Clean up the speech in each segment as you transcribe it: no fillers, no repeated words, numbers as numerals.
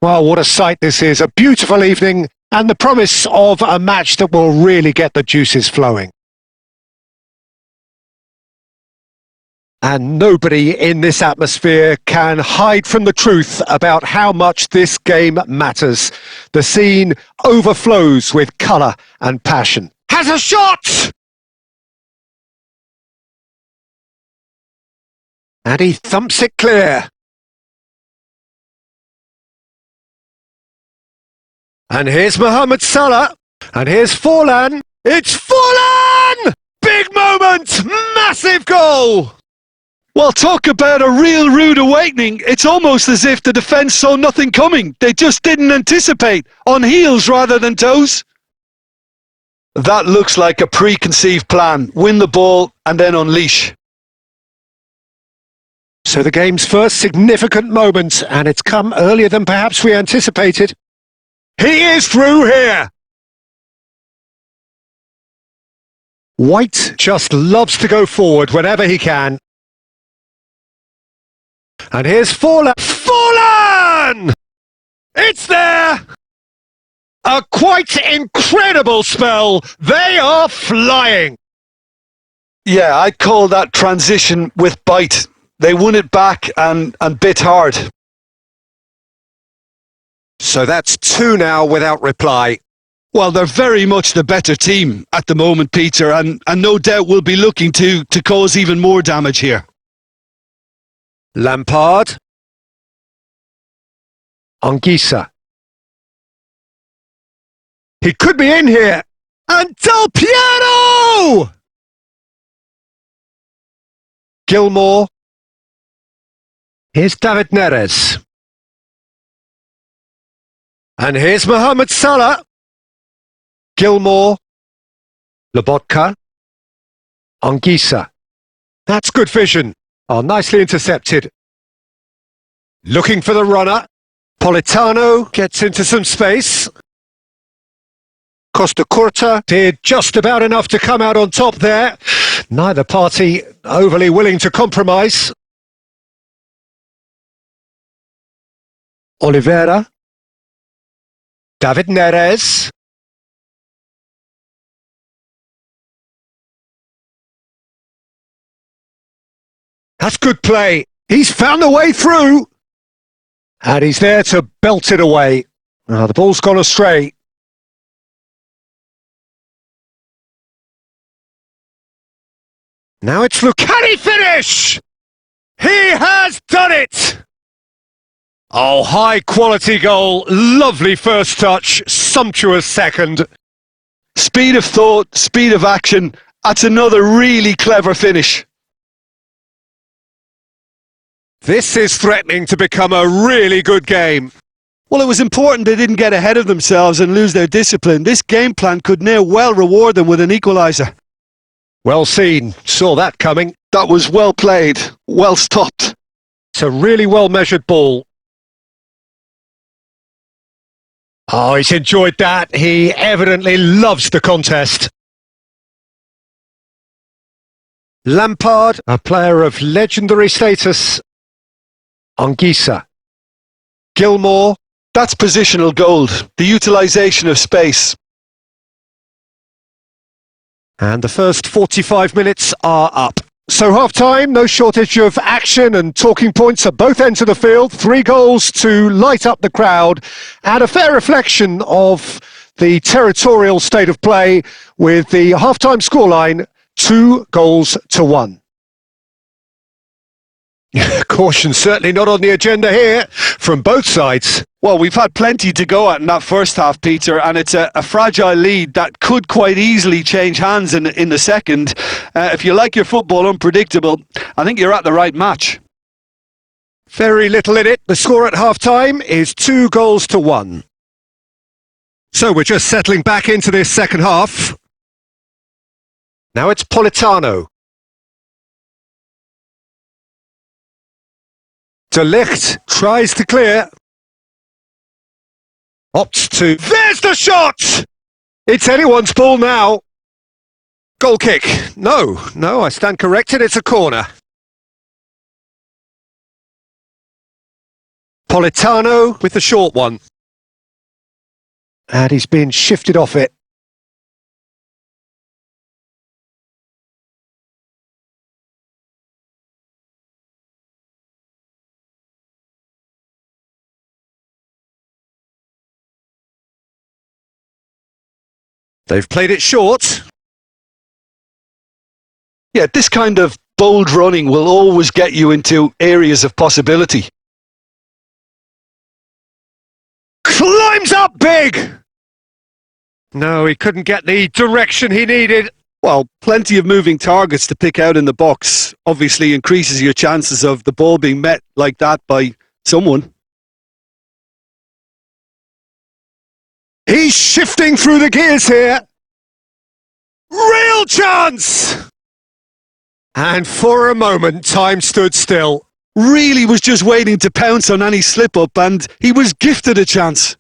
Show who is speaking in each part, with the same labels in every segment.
Speaker 1: Well, what a sight this is. A beautiful evening and the promise of a match that will really get the juices flowing. And nobody in this atmosphere can hide from the truth about how much this game matters. The scene overflows with colour and passion. Has a shot! And he thumps it clear. And here's Mohamed Salah. And here's Forlan. It's Forlan! Big moment! Massive goal!
Speaker 2: Well, talk about a real rude awakening. It's almost as if the defence saw nothing coming. They just didn't anticipate. On heels rather than toes. That looks like a preconceived plan. Win the ball and then unleash.
Speaker 1: So the game's first significant moment, and it's come earlier than perhaps we anticipated. He is through here! White just loves to go forward whenever he can. And here's Forlan. Forlan! It's there! A quite incredible spell. They are flying.
Speaker 2: Yeah, I'd call that transition with bite. They won it back and bit hard.
Speaker 1: So that's two now without reply.
Speaker 2: Well, they're very much the better team at the moment, Peter, and no doubt will be looking to cause even more damage here.
Speaker 1: Lampard. Anguissa. He could be in here. And Del Piero! Gilmour. Here's David Neres. And here's Mohamed Salah. Gilmour. Lobotka. Anguissa. That's good vision. Oh, nicely intercepted. Looking for the runner. Politano gets into some space. Costa Curta did just about enough to come out on top there. Neither party overly willing to compromise. Oliveira. David Neres. That's good play. He's found a way through. And he's there to belt it away. Oh, the ball's gone astray. Now it's can he finish? He has done it! Oh, high quality goal. Lovely first touch. Sumptuous second.
Speaker 2: Speed of thought, speed of action. That's another really clever finish.
Speaker 1: This is threatening to become a really good game.
Speaker 2: Well, it was important they didn't get ahead of themselves and lose their discipline. This game plan could now well reward them with an equaliser.
Speaker 1: Well seen. Saw that coming.
Speaker 2: That was well played. Well stopped.
Speaker 1: It's a really well measured ball. Oh, he's enjoyed that. He evidently loves the contest. Lampard, a player of legendary status. Anguissa. Gilmour.
Speaker 2: That's positional gold. The utilisation of space.
Speaker 1: And the first 45 minutes are up. So half-time, no shortage of action and talking points at both ends of the field. 3 goals to light up the crowd and a fair reflection of the territorial state of play with the half-time scoreline 2-1. Caution certainly not on the agenda here from both sides.
Speaker 2: Well, we've had plenty to go at in that first half, Peter, and it's a fragile lead that could quite easily change hands in the second. If you like your football unpredictable, I think you're at the right match.
Speaker 1: Very little in it. The score at half-time is 2-1. So we're just settling back into this second half. Now it's Politano. De Ligt tries to clear. Opts to... There's the shot! It's anyone's ball now. Goal kick. No, I stand corrected. It's a corner. Politano with the short one. And he's been shifted off it. They've played it short.
Speaker 2: Yeah, this kind of bold running will always get you into areas of possibility.
Speaker 1: Climbs up big! No, he couldn't get the direction he needed.
Speaker 2: Well, plenty of moving targets to pick out in the box obviously increases your chances of the ball being met like that by someone.
Speaker 1: He's shifting through the gears here. Real chance! And for a moment, time stood still.
Speaker 2: Really was just waiting to pounce on any slip-up, and he was gifted a chance.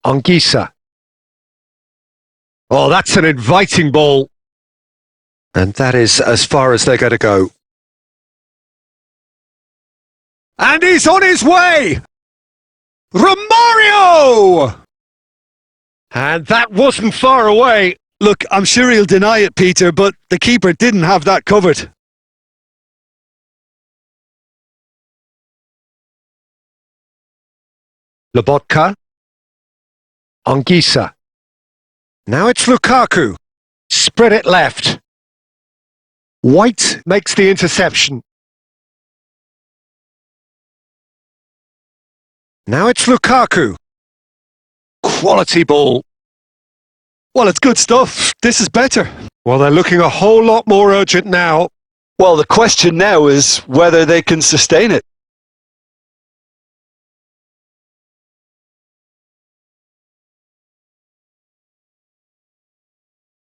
Speaker 1: Anguissa. Oh, that's an inviting ball. And that is as far as they're going to go. And he's on his way! Romario! And that wasn't far away.
Speaker 2: Look, I'm sure he'll deny it, Peter, but the keeper didn't have that covered.
Speaker 1: Lobotka. Anguissa. Now it's Lukaku. Spread it left. White makes the interception. Now it's Lukaku. Quality ball.
Speaker 2: Well, it's good stuff. This is better.
Speaker 1: Well, they're looking a whole lot more urgent now.
Speaker 2: Well, the question now is whether they can sustain it.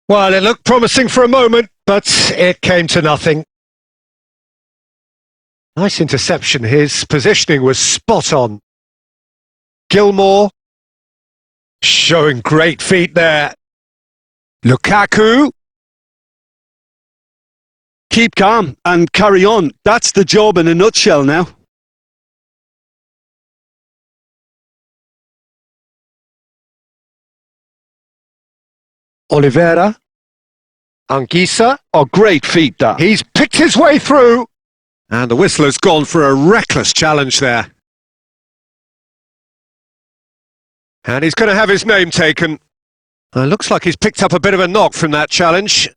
Speaker 1: Well, it looked promising for a moment, but it came to nothing. Nice interception. His positioning was spot on. Gilmore. Showing great feet there. Lukaku.
Speaker 2: Keep calm and carry on. That's the job in a nutshell now.
Speaker 1: Oliveira. Anguissa.
Speaker 2: Oh, great feet, that.
Speaker 1: He's picked his way through. And the whistler's gone for a reckless challenge there. And he's going to have his name taken. Looks like he's picked up a bit of a knock from that challenge.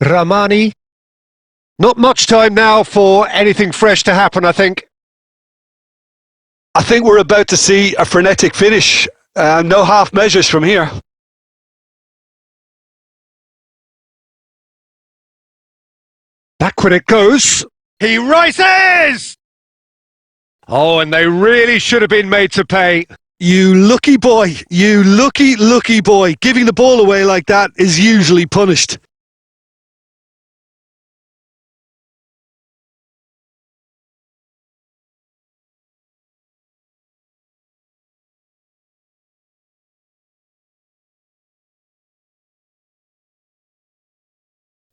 Speaker 1: Ramani. Not much time now for anything fresh to happen, I think.
Speaker 2: I think we're about to see a frenetic finish. No half measures from here.
Speaker 1: Back when it goes. He rises! Oh, and they really should have been made to pay.
Speaker 2: You lucky boy. You lucky, lucky boy. Giving the ball away like that is usually punished.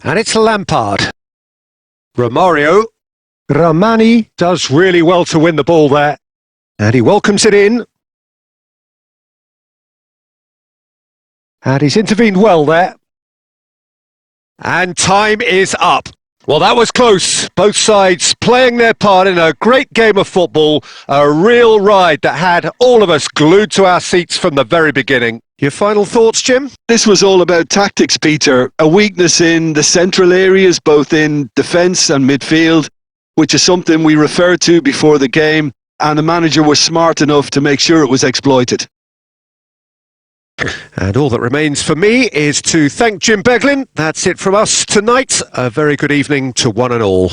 Speaker 1: And it's Lampard. Romario. Ramani does really well to win the ball there. And he welcomes it in. And he's intervened well there. And time is up. Well, that was close. Both sides playing their part in a great game of football. A real ride that had all of us glued to our seats from the very beginning. Your final thoughts, Jim?
Speaker 2: This was all about tactics, Peter. A weakness in the central areas, both in defence and midfield, which is something we referred to before the game, and the manager was smart enough to make sure it was exploited.
Speaker 1: And all that remains for me is to thank Jim Beglin. That's it from us tonight. A very good evening to one and all.